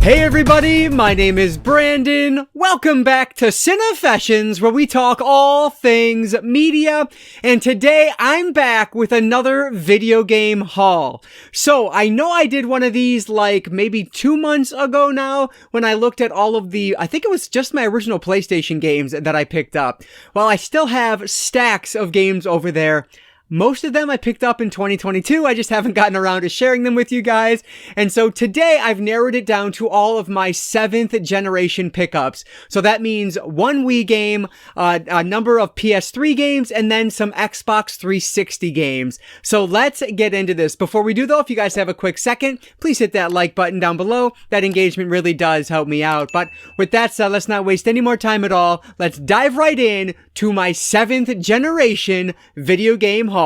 Hey everybody, my name is Brandon. Welcome back to Cinefessions, where we talk all things media. And today I'm back with another video game haul. So I know I did one of these like maybe 2 months ago now when I looked at all of I think it was just my original PlayStation games that I picked up. Well, I still have stacks of games over there. Most of them I picked up in 2022, I just haven't gotten around to sharing them with you guys. And so today I've narrowed it down to all of my 7th generation pickups. So that means one Wii game, a number of PS3 games, and then some Xbox 360 games. So let's get into this. Before we do though, if you guys have a quick second, please hit that like button down below. That engagement really does help me out. But with that said, let's not waste any more time at all. Let's dive right in to my 7th generation video game haul.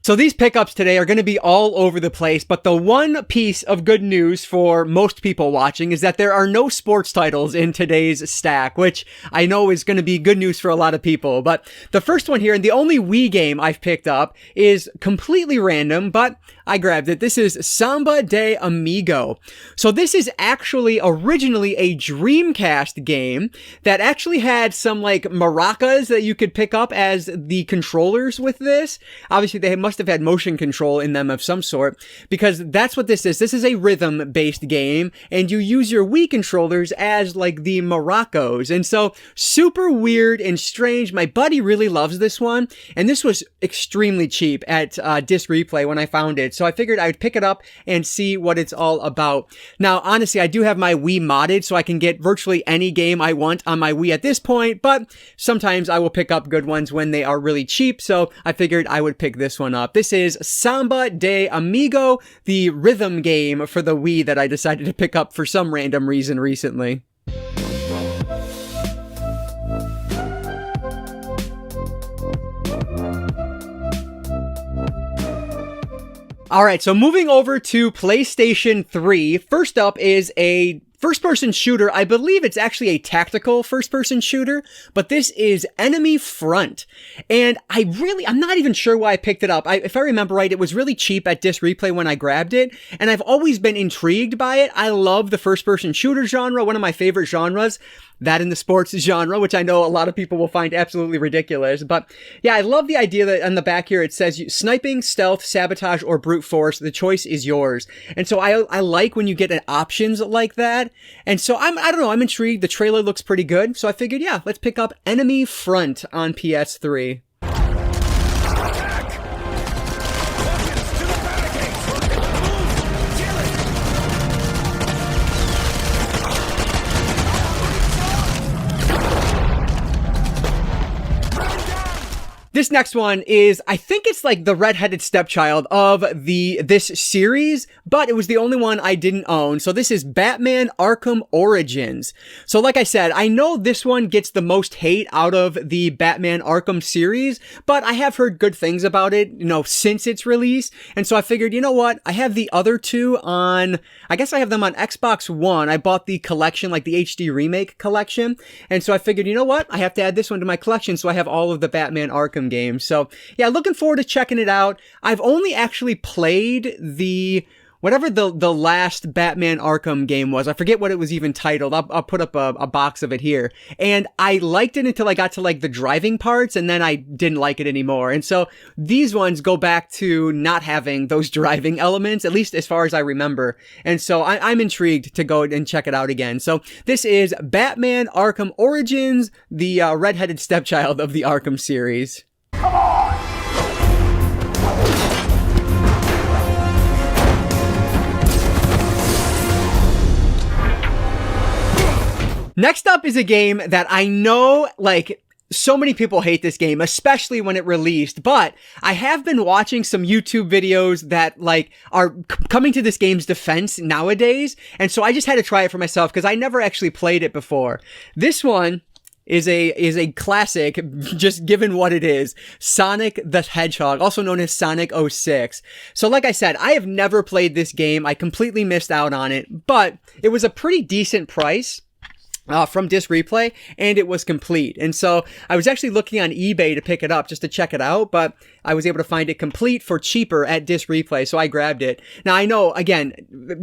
So these pickups today are going to be all over the place, but the one piece of good news for most people watching is that there are no sports titles in today's stack, which I know is going to be good news for a lot of people. But the first one here, and the only Wii game I've picked up, is completely random, but I grabbed it. This is Samba de Amigo. So this is actually originally a Dreamcast game that actually had some like maracas that you could pick up as the controllers with this. Obviously they must have had motion control in them of some sort, because that's what this is. This is a rhythm-based game, and you use your Wii controllers as like the maracas. And so super weird and strange. My buddy really loves this one, and this was extremely cheap at Disc Replay when I found it. So I figured I would pick it up and see what it's all about. Now, honestly, I do have my Wii modded, so I can get virtually any game I want on my Wii at this point, but sometimes I will pick up good ones when they are really cheap, so I figured I would pick this one up. This is Samba de Amigo, the rhythm game for the Wii that I decided to pick up for some random reason recently. Alright, so moving over to PlayStation 3, first up is a first-person shooter. I believe it's actually a tactical first-person shooter, but this is Enemy Front. And I'm not even sure why I picked it up. If I remember right, it was really cheap at Disc Replay when I grabbed it, and I've always been intrigued by it. I love the first-person shooter genre, one of my favorite genres. That in the sports genre, which I know a lot of people will find absolutely ridiculous. But yeah, I love the idea that on the back here it says sniping, stealth, sabotage, or brute force. The choice is yours. And so I like when you get options like that. And so I don't know, I'm intrigued. The trailer looks pretty good. So I figured, yeah, let's pick up Enemy Front on PS3. This next one is, I think it's like the redheaded stepchild of this series, but it was the only one I didn't own. So this is Batman Arkham Origins. So like I said, I know this one gets the most hate out of the Batman Arkham series, but I have heard good things about it, since its release. And so I figured, you know what? I have the other two I guess I have them on Xbox One. I bought the collection, like the HD remake collection. And so I figured, you know what? I have to add this one to my collection. So I have all of the Batman Arkham games. So yeah, looking forward to checking it out. I've only actually played whatever the last Batman Arkham game was. I forget what it was even titled. I'll put up a box of it here. And I liked it until I got to like the driving parts, and then I didn't like it anymore. And so these ones go back to not having those driving elements, at least as far as I remember. And so I'm intrigued to go and check it out again. So this is Batman Arkham Origins, the redheaded stepchild of the Arkham series. Come on! Next up is a game that I know, like, so many people hate this game, especially when it released, but I have been watching some YouTube videos that like are coming to this game's defense nowadays. And so I just had to try it for myself because I never actually played it before. This one is a classic, just given what it is. Sonic the Hedgehog, also known as Sonic 06. So like I said, I have never played this game. I completely missed out on it, but it was a pretty decent price. from Disc Replay, and it was complete. And so I was actually looking on eBay to pick it up just to check it out, but I was able to find it complete for cheaper at Disc Replay, so I grabbed it. Now I know, again,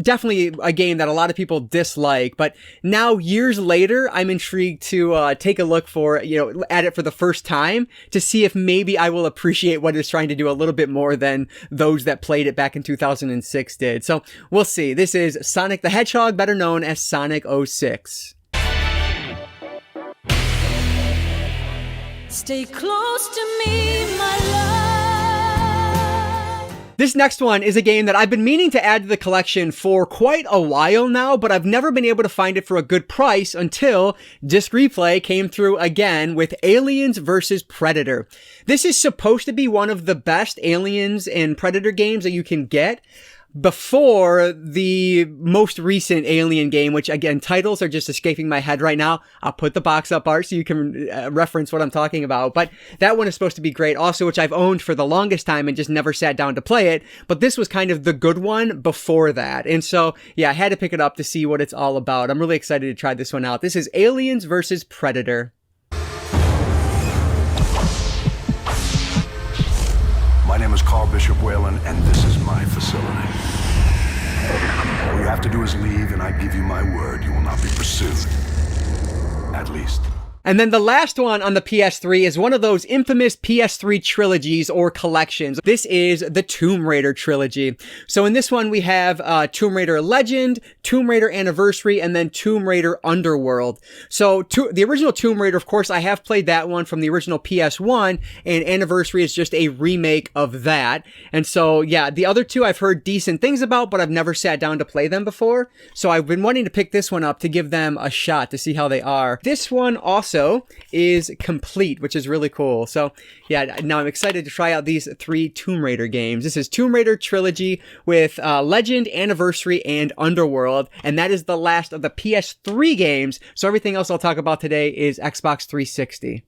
definitely a game that a lot of people dislike, but now years later, I'm intrigued to take a look for, at it for the first time to see if maybe I will appreciate what it's trying to do a little bit more than those that played it back in 2006 did. So we'll see. This is Sonic the Hedgehog, better known as Sonic 06. Stay close to me, my love. This next one is a game that I've been meaning to add to the collection for quite a while now, but I've never been able to find it for a good price until Disc Replay came through again with Aliens vs. Predator. This is supposed to be one of the best Aliens and Predator games that you can get, before the most recent Alien game, which again, titles are just escaping my head right now. I'll put the box up, Art, so you can reference what I'm talking about. But that one is supposed to be great also, which I've owned for the longest time and just never sat down to play it. But this was kind of the good one before that. And so, yeah, I had to pick it up to see what it's all about. I'm really excited to try this one out. This is Aliens vs. Predator. My name is Carl Bishop Whalen, and this is my facility. All you have to do is leave, and I give you my word you will not be pursued. At least. And then the last one on the PS3 is one of those infamous PS3 trilogies or collections. This is the Tomb Raider trilogy. So in this one, we have Tomb Raider Legend, Tomb Raider Anniversary, and then Tomb Raider Underworld. So the original Tomb Raider, of course, I have played that one from the original PS1, and Anniversary is just a remake of that. And so, yeah, the other two I've heard decent things about, but I've never sat down to play them before. So I've been wanting to pick this one up to give them a shot to see how they are. This one also is complete, which is really cool. So yeah, now I'm excited to try out these 3 Tomb Raider games. This is Tomb Raider Trilogy with Legend, Anniversary, and Underworld, and that is the last of the PS3 games. So everything else I'll talk about today is Xbox 360.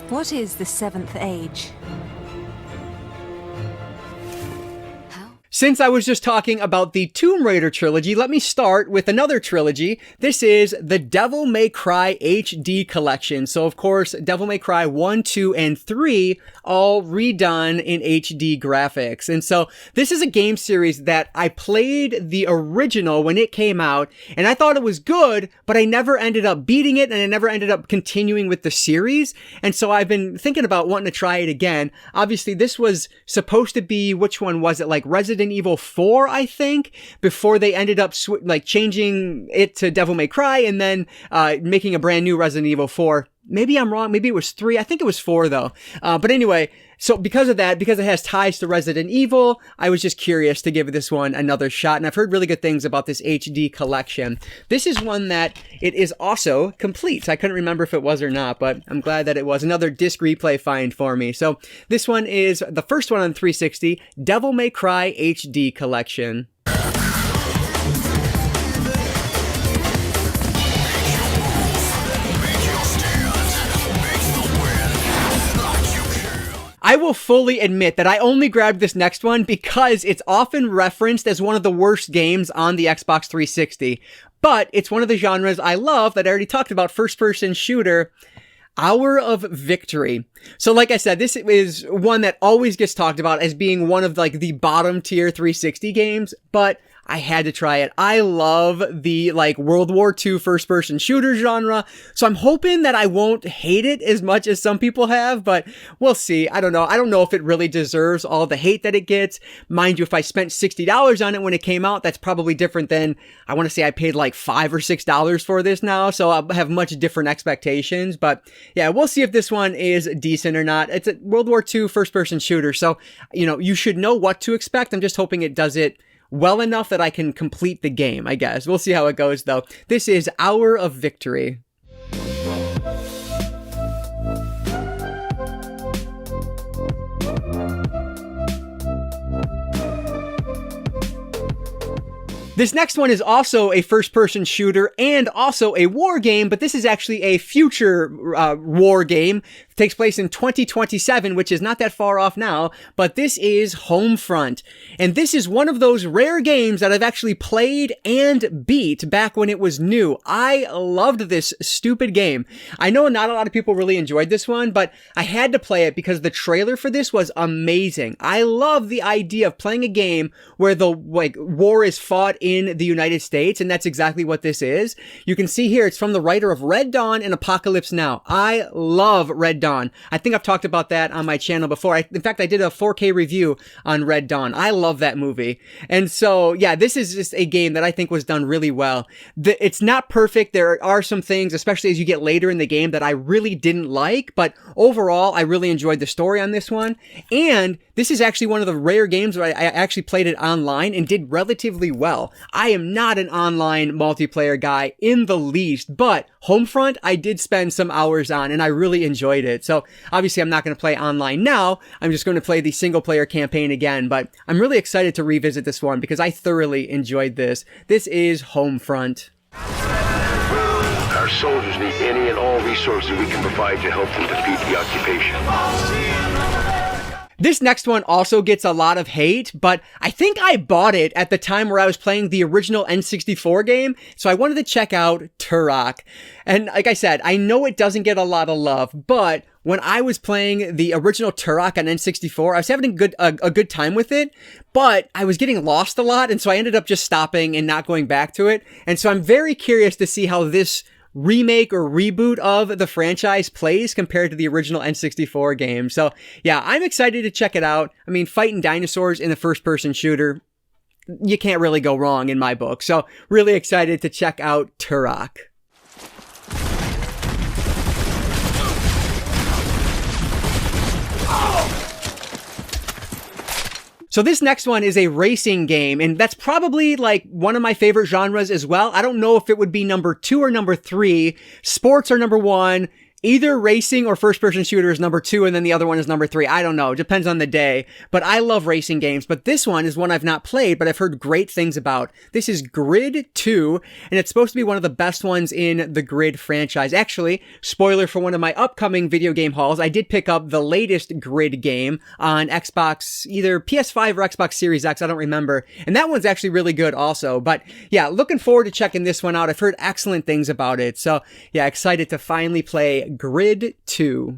What is the seventh age? Since I was just talking about the Tomb Raider trilogy, let me start with another trilogy. This is the Devil May Cry HD collection. So of course, Devil May Cry 1, 2, and 3 all redone in HD graphics. And so this is a game series that I played the original when it came out, and I thought it was good, but I never ended up beating it, and I never ended up continuing with the series. And so I've been thinking about wanting to try it again. Obviously, this was supposed to be, which one was it? Like Resident Evil 4, I think, before they ended up changing it to Devil May Cry and then making a brand new Resident Evil 4. Maybe I'm wrong. Maybe it was 3. I think it was 4 though. But anyway, so because of that, because it has ties to Resident Evil, I was just curious to give this one another shot. And I've heard really good things about this HD collection. This is one that it is also complete. I couldn't remember if it was or not, but I'm glad that it was. Another Disc Replay find for me. So this one is the first one on 360, Devil May Cry HD collection. I will fully admit that I only grabbed this next one because it's often referenced as one of the worst games on the Xbox 360. But it's one of the genres I love that I already talked about, first-person shooter, Hour of Victory. So like I said, this is one that always gets talked about as being one of like the bottom tier 360 games, but I had to try it. I love the like World War II first person shooter genre. So I'm hoping that I won't hate it as much as some people have, but we'll see. I don't know. I don't know if it really deserves all the hate that it gets. Mind you, if I spent $60 on it when it came out, that's probably different than, I want to say I paid like $5 or $6 for this now. So I'll have much different expectations, but yeah, we'll see if this one is decent or not. It's a World War II first person shooter. So, you should know what to expect. I'm just hoping it does it well enough that I can complete the game, I guess. We'll see how it goes, though. This is Hour of Victory. This next one is also a first-person shooter and also a war game, but this is actually a future war game takes place in 2027, which is not that far off now, but this is Homefront. And this is one of those rare games that I've actually played and beat back when it was new. I loved this stupid game. I know not a lot of people really enjoyed this one, but I had to play it because the trailer for this was amazing. I love the idea of playing a game where the war is fought in the United States, and that's exactly what this is. You can see here, it's from the writer of Red Dawn and Apocalypse Now. I love Red Dawn. I think I've talked about that on my channel before. In fact, I did a 4K review on Red Dawn. I love that movie. And so, yeah, this is just a game that I think was done really well. It's not perfect. There are some things, especially as you get later in the game, that I really didn't like, but overall, I really enjoyed the story on this one. And this is actually one of the rare games where I actually played it online and did relatively well. I am not an online multiplayer guy in the least, but Homefront I did spend some hours on and I really enjoyed it. So obviously I'm not going to play online now. I'm just going to play the single player campaign again, but I'm really excited to revisit this one because I thoroughly enjoyed this. This is Homefront. Our soldiers need any and all resources we can provide to help them defeat the occupation. This next one also gets a lot of hate, but I think I bought it at the time where I was playing the original N64 game, so I wanted to check out Turok. And like I said, I know it doesn't get a lot of love, but when I was playing the original Turok on N64, I was having a good time with it, but I was getting lost a lot, and so I ended up just stopping and not going back to it. And so I'm very curious to see how this remake or reboot of the franchise plays compared to the original N64 game. So yeah, I'm excited to check it out. I mean, fighting dinosaurs in a first-person shooter, you can't really go wrong in my book. So really excited to check out Turok. So this next one is a racing game, and that's probably like one of my favorite genres as well. I don't know if it would be number 2 or number 3. Sports are number 1. Either racing or first-person shooter is number 2, and then the other one is number 3. I don't know. It depends on the day. But I love racing games. But this one is one I've not played, but I've heard great things about. This is Grid 2, and it's supposed to be one of the best ones in the Grid franchise. Actually, spoiler for one of my upcoming video game hauls, I did pick up the latest Grid game on Xbox, either PS5 or Xbox Series X, I don't remember. And that one's actually really good also. But yeah, looking forward to checking this one out. I've heard excellent things about it. So yeah, excited to finally play Grid 2.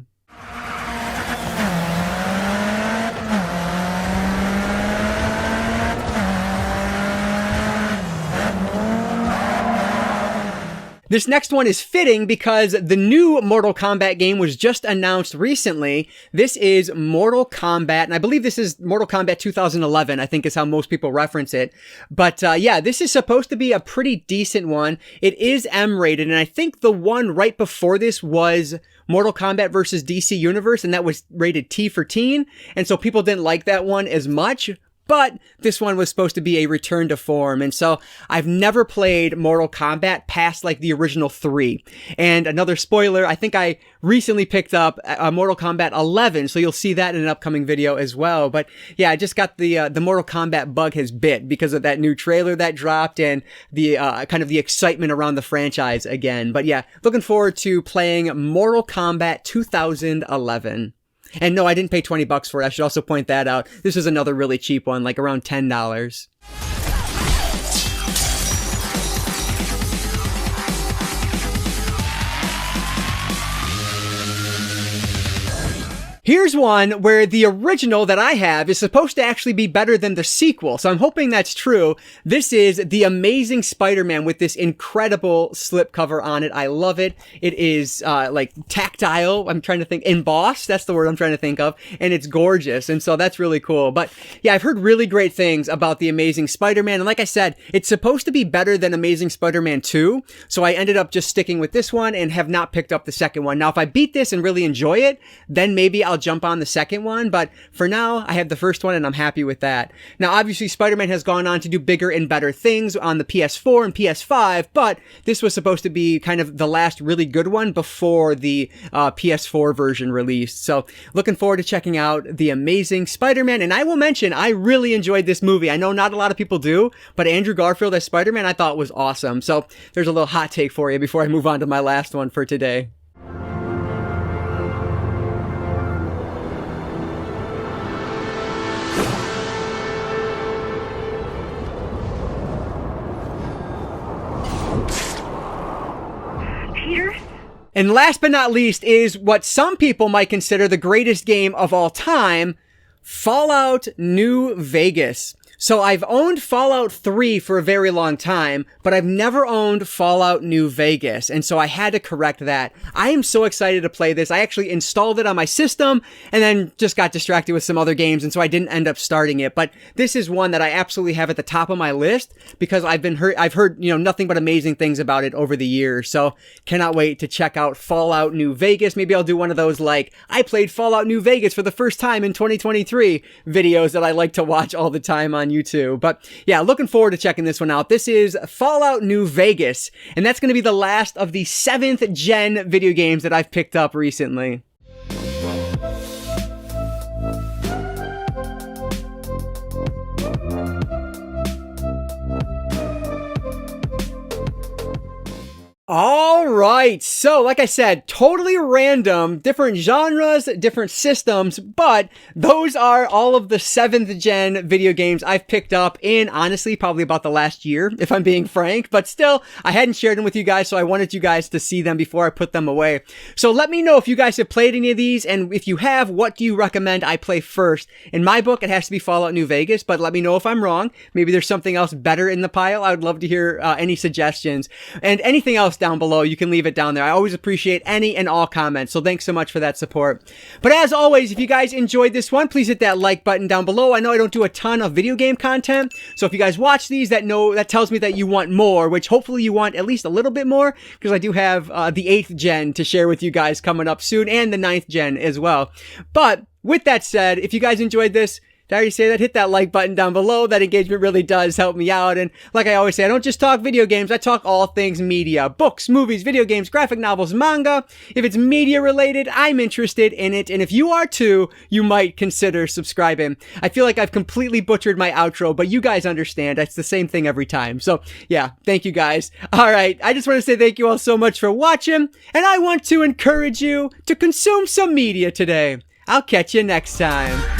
This next one is fitting because the new Mortal Kombat game was just announced recently. This is Mortal Kombat, and I believe this is Mortal Kombat 2011, I think is how most people reference it. But yeah, this is supposed to be a pretty decent one. It is M-rated, and I think the one right before this was Mortal Kombat versus DC Universe, and that was rated T for teen, and so people didn't like that one as much. But this one was supposed to be a return to form. And so I've never played Mortal Kombat past like the original 3. And another spoiler, I think I recently picked up Mortal Kombat 11. So you'll see that in an upcoming video as well. But yeah, I just got the Mortal Kombat bug has bit because of that new trailer that dropped and the kind of the excitement around the franchise again. But yeah, looking forward to playing Mortal Kombat 2011. And no, I didn't pay $20 for it. I should also point that out. This is another really cheap one, like around $10. Here's one where the original that I have is supposed to actually be better than the sequel, so I'm hoping that's true. This is The Amazing Spider-Man with this incredible slipcover on it. I love it. It is like tactile. I'm trying to think. Embossed, that's the word I'm trying to think of. And it's gorgeous, and so that's really cool. But yeah, I've heard really great things about The Amazing Spider-Man, and like I said, it's supposed to be better than Amazing Spider-Man 2, so I ended up just sticking with this one and have not picked up the second one. Now, if I beat this and really enjoy it, then maybe I'll jump on the second one, but for now I have the first one and I'm happy with that. Now obviously Spider-Man has gone on to do bigger and better things on the PS4 and PS5, but this was supposed to be kind of the last really good one before the PS4 version released. So looking forward to checking out The Amazing Spider-Man, and I will mention I really enjoyed this movie. I know not a lot of people do, but Andrew Garfield as Spider-Man I thought was awesome. So there's a little hot take for you before I move on to my last one for today. And last but not least is what some people might consider the greatest game of all time, Fallout New Vegas. So I've owned Fallout 3 for a very long time, but I've never owned Fallout New Vegas, and so I had to correct that. I am so excited to play this. I actually installed it on my system, and then just got distracted with some other games, and so I didn't end up starting it. But this is one that I absolutely have at the top of my list, because I've heard, nothing but amazing things about it over the years, so cannot wait to check out Fallout New Vegas. Maybe I'll do one of those, like, I played Fallout New Vegas for the first time in 2023 videos that I like to watch all the time on YouTube. But yeah, looking forward to checking this one out. This is Fallout New Vegas, and that's going to be the last of the 7th gen video games that I've picked up recently. All right, so like I said, totally random, different genres, different systems, but those are all of the 7th gen video games I've picked up in, honestly, probably about the last year, if I'm being frank, but still, I hadn't shared them with you guys, so I wanted you guys to see them before I put them away. So let me know if you guys have played any of these, and if you have, what do you recommend I play first? In my book, it has to be Fallout New Vegas, but let me know if I'm wrong. Maybe there's something else better in the pile. I would love to hear any suggestions, and anything else down below, you can leave it down there. I always appreciate any and all comments, so thanks so much for that support. But as always, if you guys enjoyed this one, please hit that like button down below. I know I don't do a ton of video game content, so if you guys watch these, that tells me that you want more, which hopefully you want at least a little bit more, because I do have the 8th gen to share with you guys coming up soon, and the 9th gen as well. But with that said, if you guys enjoyed this, did I already say that? Hit that like button down below. That engagement really does help me out. And like I always say, I don't just talk video games. I talk all things media. Books, movies, video games, graphic novels, manga. If it's media related, I'm interested in it. And if you are too, you might consider subscribing. I feel like I've completely butchered my outro, but you guys understand. It's the same thing every time. So yeah, thank you guys. All right. I just want to say thank you all so much for watching. And I want to encourage you to consume some media today. I'll catch you next time.